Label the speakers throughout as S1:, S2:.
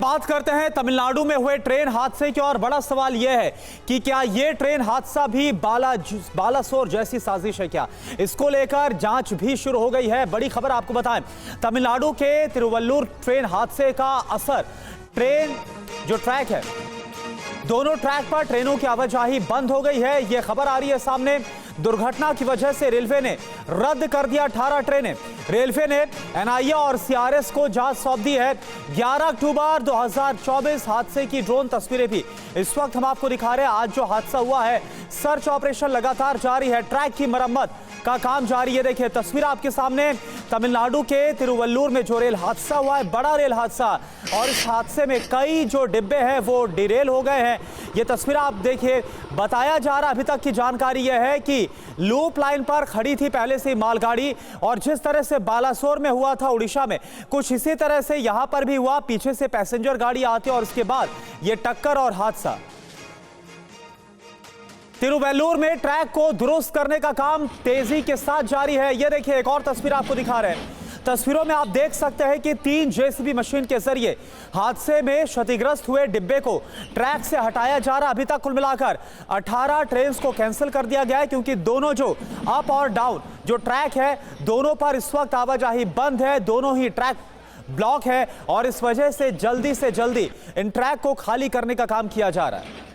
S1: बात करते हैं तमिलनाडु में हुए ट्रेन हादसे की और बड़ा सवाल यह है कि क्या यह ट्रेन हादसा भी बालासोर जैसी साजिश है क्या? इसको लेकर जांच भी शुरू हो गई है। बड़ी खबर आपको बताएं, तमिलनाडु के तिरुवल्लुर ट्रेन हादसे का असर ट्रेन जो ट्रैक है, दोनों ट्रैक पर ट्रेनों की आवाजाही बंद हो गई है। यह खबर आ रही है सामने। दुर्घटना की वजह से रेलवे ने रद्द कर दिया 18 ट्रेनें। रेलवे ने एनआईए और सीआरएस को जांच सौंप दी है। 11 अक्टूबर 2024 हादसे की ड्रोन तस्वीरें भी इस वक्त हम आपको दिखा रहे हैं। आज जो हादसा हुआ है, सर्च ऑपरेशन लगातार जारी है, ट्रैक की मरम्मत का काम जारी है। देखिए तस्वीर आपके सामने, तमिलनाडु के तिरुवल्लुर में जो रेल हादसा हुआ है, बड़ा रेल हादसा, और इस हादसे में कई जो डिब्बे हैं वो डिरेल हो गए हैं। ये तस्वीर आप देखिए। बताया जा रहा, अभी तक की जानकारी यह है कि लूप लाइन पर खड़ी थी पहले से मालगाड़ी, और जिस तरह से बालासोर में हुआ था उड़ीसा में, कुछ इसी तरह से यहां पर भी हुआ। पीछे से पैसेंजर गाड़ी आती और उसके बाद यह टक्कर और हादसा। तिरुवल्लुर में ट्रैक को दुरुस्त करने का काम तेजी के साथ जारी है। यह देखिए एक और तस्वीर आपको दिखा रहे हैं। तस्वीरों में आप देख सकते हैं कि 3 जेसीबी मशीन के जरिए हादसे में क्षतिग्रस्त हुए डिब्बे को ट्रैक से हटाया जा रहा। अभी तक कुल मिलाकर 18 ट्रेन को कैंसिल कर दिया गया है, क्योंकि दोनों जो अप और डाउन जो ट्रैक है, दोनों पर इस वक्त आवाजाही बंद है, दोनों ही ट्रैक ब्लॉक है, और इस वजह से जल्दी इन ट्रैक को खाली करने का काम किया जा रहा है।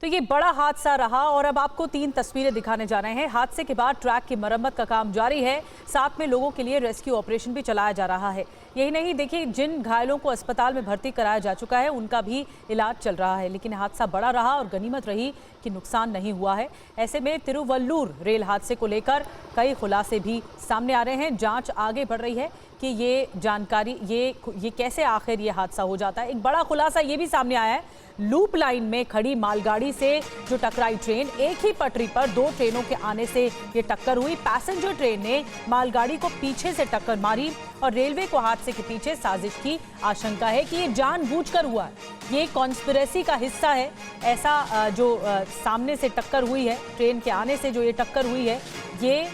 S2: तो ये बड़ा हादसा रहा और अब आपको 3 तस्वीरें दिखाने जा रहे हैं। हादसे के बाद ट्रैक की मरम्मत का काम जारी है, साथ में लोगों के लिए रेस्क्यू ऑपरेशन भी चलाया जा रहा है। यही नहीं, देखिए जिन घायलों को अस्पताल में भर्ती कराया जा चुका है उनका भी इलाज चल रहा है। लेकिन हादसा बड़ा रहा और गनीमत रही कि नुकसान नहीं हुआ है। ऐसे में तिरुवल्लुर रेल हादसे को लेकर कई खुलासे भी सामने आ रहे हैं। जांच आगे बढ़ रही है कि ये जानकारी ये कैसे आखिर ये हादसा हो जाता है। एक बड़ा खुलासा ये भी सामने आया है, लूप लाइन में खड़ी मालगाड़ी से जो टकराई ट्रेन, एक ही पटरी पर 2 ट्रेनों के आने से ये टक्कर हुई। पैसेंजर ट्रेन ने मालगाड़ी को पीछे से टक्कर मारी और रेलवे को हादसे के पीछे साजिश की आशंका है कि ये जानबूझकर हुआ है, ये कॉन्स्पिरेसी का हिस्सा है। ऐसा जो सामने से टक्कर हुई है, ट्रेन के आने से जो ये टक्कर हुई है, ये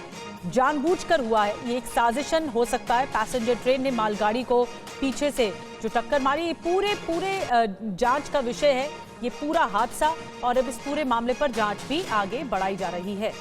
S2: जानबूझकर हुआ है, ये एक साजिशन हो सकता है। पैसेंजर ट्रेन ने मालगाड़ी को पीछे से जो टक्कर मारी, ये पूरे जांच का विषय है ये पूरा हादसा, और अब इस पूरे मामले पर जांच भी आगे बढ़ाई जा रही है।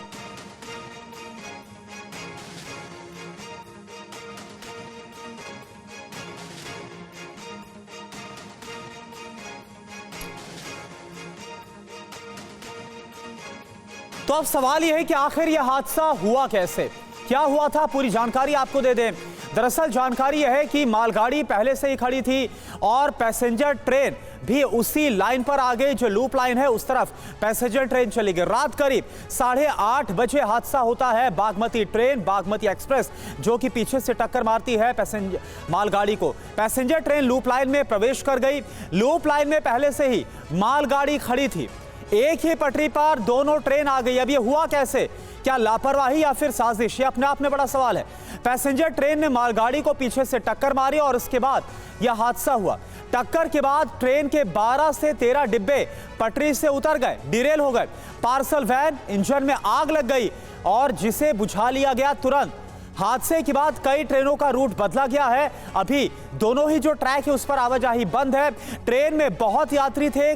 S1: तो अब सवाल यह है कि आखिर यह हादसा हुआ कैसे, क्या हुआ था, पूरी जानकारी आपको दे दें। दरअसल जानकारी यह है कि मालगाड़ी पहले से ही खड़ी थी और पैसेंजर ट्रेन भी उसी लाइन पर आ गई, जो लूप लाइन है उस तरफ पैसेंजर ट्रेन चली गई। रात करीब 8:30 बजे हादसा होता है। बागमती ट्रेन, बागमती एक्सप्रेस, जो कि पीछे से टक्कर मारती है पैसेंजर मालगाड़ी को। पैसेंजर ट्रेन लूप लाइन में प्रवेश कर गई। लूप लाइन में पहले से ही मालगाड़ी खड़ी थी, एक ही पटरी पर दोनों ट्रेन आ गई। अब ये हुआ कैसे, क्या लापरवाही या फिर साजिश, ये अपने आप में बड़ा सवाल है। पैसेंजर ट्रेन ने मालगाड़ी को पीछे से टक्कर मारी और उसके बाद यह हादसा हुआ। टक्कर के बाद ट्रेन के 12 से 13 डिब्बे पटरी से उतर गए, डिरेल हो गए। पार्सल वैन इंजन में आग लग गई और जिसे बुझा लिया गया तुरंत। हादसे के बाद कई ट्रेनों का रूट बदला गया है। अभी दोनों ही जो ट्रैक है उस पर आवाजाही बंद है। ट्रेन में बहुत यात्री थे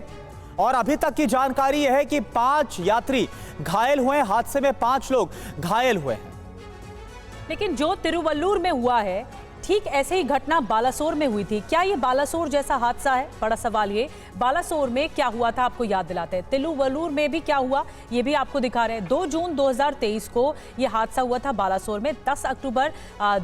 S1: और अभी तक की जानकारी यह है कि 5 यात्री घायल हुए। हादसे में 5 लोग घायल हुए हैं।
S2: लेकिन जो तिरुवल्लुर में हुआ है, ठीक ऐसे ही घटना बालासोर में हुई थी। क्या ये बालासोर जैसा हादसा है? बड़ा सवाल ये। बालासोर में क्या हुआ था आपको याद दिलाते हैं। तिरुवल्लुर में भी क्या हुआ ये भी आपको दिखा रहे हैं। 2 जून 2023 को ये हादसा हुआ था बालासोर में। 10 अक्टूबर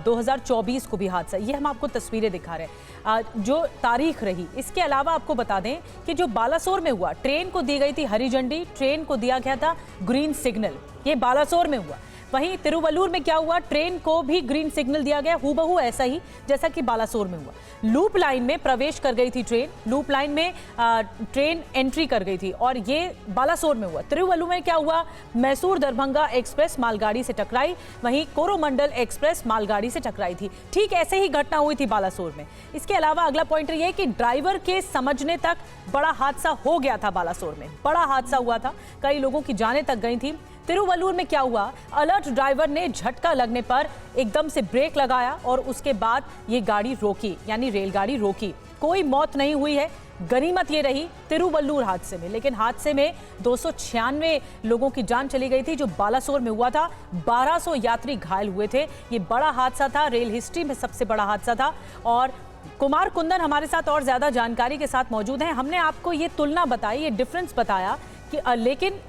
S2: 2024 को भी हादसा, ये हम आपको तस्वीरें दिखा रहे हैं जो तारीख रही। इसके अलावा आपको बता दें कि जो बालासोर में हुआ, ट्रेन को दी गई थी हरी झंडी, ट्रेन को दिया गया था ग्रीन सिग्नल, ये बालासोर में हुआ। वहीं तिरुवल्लुर में क्या हुआ, ट्रेन को भी ग्रीन सिग्नल दिया गया, हूबहू ऐसा ही जैसा कि बालासोर में हुआ। लूप लाइन में प्रवेश कर गई थी ट्रेन, लूप लाइन में ट्रेन एंट्री कर गई थी, और ये बालासोर में हुआ। तिरुवल्लुर में क्या हुआ, मैसूर दरभंगा एक्सप्रेस मालगाड़ी से टकराई, वहीं कोरोमंडल एक्सप्रेस मालगाड़ी से टकराई थी। ठीक ऐसे ही घटना हुई थी बालासोर में। इसके अलावा अगला पॉइंट ये है कि ड्राइवर के समझने तक बड़ा हादसा हो गया था बालासोर में, बड़ा हादसा हुआ था, कई लोगों की जानें तक गई थी। तिरुवल्लुर में क्या हुआ, अलर्ट ड्राइवर ने झटका लगने पर एकदम से ब्रेक लगाया और उसके बाद ये गाड़ी रोकी, यानी रेलगाड़ी रोकी। कोई मौत नहीं हुई है। गनीमत ये रही तिरुवल्लुर हादसे में, लेकिन हादसे में 296 लोगों की जान चली गई थी जो बालासोर में हुआ था। 1200 यात्री घायल हुए थे। ये बड़ा हादसा था, रेल हिस्ट्री में सबसे बड़ा हादसा था। और कुमार कुंदन हमारे साथ और ज्यादा जानकारी के साथ मौजूद हैं। हमने आपको ये तुलना बताई, ये डिफरेंस बताया कि लेकिन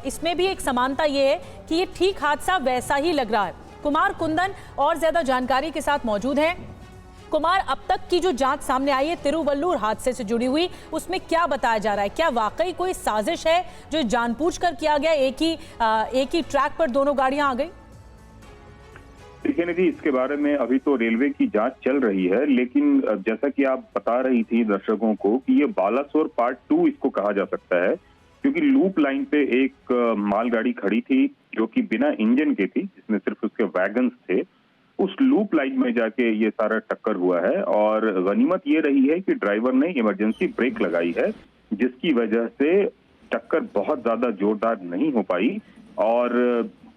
S2: इसमें भी एक समानता ये है कि ये ठीक हादसा वैसा ही लग रहा है। कुमार कुंदन और ज्यादा जानकारी के साथ मौजूद हैं। कुमार, अब तक की जो जांच सामने आई है तिरुवल्लुर हादसे से जुड़ी हुई, उसमें क्या बताया जा रहा है? क्या वाकई कोई साजिश है जो जानबूझकर किया गया, एक ही ट्रैक पर दोनों गाड़ियां आ गई?
S3: देखिए निधि, इसके बारे में अभी तो रेलवे की जांच चल रही है, लेकिन जैसा कि आप बता रही थी दर्शकों को कि ये बालासोर पार्ट 2 इसको कहा जा सकता है, क्योंकि लूप लाइन पे एक मालगाड़ी खड़ी थी जो कि बिना इंजन के थी, जिसमें सिर्फ उसके वैगन्स थे। उस लूप लाइन में जाके ये सारा टक्कर हुआ है और गनीमत ये रही है कि ड्राइवर ने इमरजेंसी ब्रेक लगाई है, जिसकी वजह से टक्कर बहुत ज्यादा जोरदार नहीं हो पाई और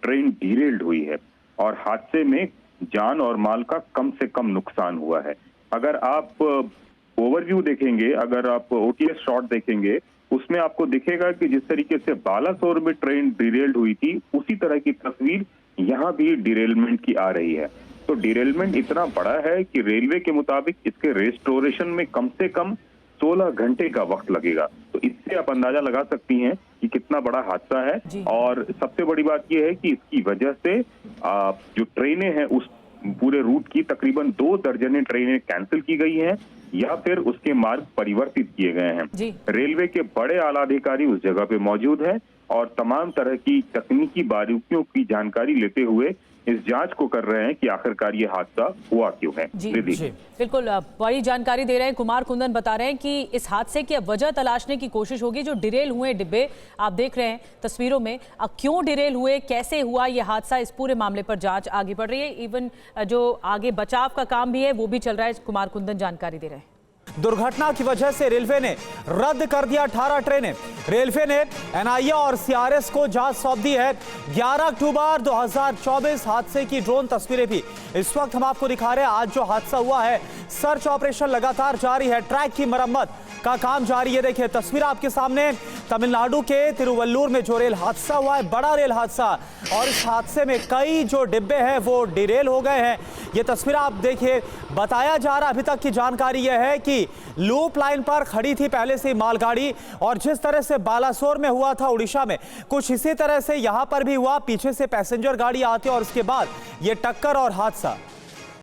S3: ट्रेन डीरेल्ड हुई है और हादसे में जान और माल का कम से कम नुकसान हुआ है। अगर आप ओवरव्यू देखेंगे, अगर आप ओटीएस शॉट देखेंगे, उसमें आपको दिखेगा कि जिस तरीके से बालासोर में ट्रेन डिरेल्ड हुई थी, उसी तरह की तस्वीर यहाँ भी डिरेलमेंट की आ रही है। तो डिरेलमेंट इतना बड़ा है कि रेलवे के मुताबिक इसके रेस्टोरेशन में कम से कम 16 घंटे का वक्त लगेगा। तो इससे आप अंदाजा लगा सकती हैं कि कितना बड़ा हादसा है। और सबसे बड़ी बात यह है कि इसकी वजह से जो ट्रेनें हैं उस पूरे रूट की तकरीबन 2 दर्जन ट्रेनें कैंसिल की गई हैं या फिर उसके मार्ग परिवर्तित किए गए हैं। रेलवे के बड़े आला अधिकारी उस जगह पे मौजूद हैं और तमाम तरह की तकनीकी बारीकियों की जानकारी लेते हुए इस जांच को कर रहे हैं कि आखिरकार ये हादसा हुआ क्यों है।
S2: जी बिल्कुल, बड़ी जानकारी दे रहे हैं कुमार कुंदन, बता रहे हैं कि इस हादसे की अब वजह तलाशने की कोशिश होगी। जो डिरेल हुए डिब्बे आप देख रहे हैं तस्वीरों में, अब क्यों डिरेल हुए, कैसे हुआ ये हादसा, इस पूरे मामले पर जांच आगे बढ़ रही है। इवन जो आगे बचाव का काम भी है वो भी चल रहा है। कुमार कुंदन जानकारी दे रहे हैं।
S1: दुर्घटना की वजह से रेलवे ने रद्द कर दिया 18 ट्रेनें। रेलवे ने एनआईए और सीआरएस को जांच सौंप दी है। 11 अक्टूबर 2024 हादसे की ड्रोन तस्वीरें भी इस वक्त हम आपको दिखा रहे हैं। आज जो हादसा हुआ है, सर्च ऑपरेशन लगातार जारी है, ट्रैक की मरम्मत का काम जारी है। देखिए तस्वीर आपके सामने, तमिलनाडु के तिरुवल्लुर में जो रेल हादसा हुआ है, बड़ा रेल हादसा, और इस हादसे में कई जो डिब्बे हैं वो डिरेल हो गए हैं। ये तस्वीर आप देखिए, बताया जा रहा अभी तक की जानकारी यह है कि लूप लाइन पर खड़ी थी पहले से मालगाड़ी, और जिस तरह से बालासोर में हुआ था उड़ीसा में, कुछ इसी तरह से यहां पर भी हुआ। पीछे से पैसेंजर गाड़ी आती और उसके बाद ये टक्कर और हादसा।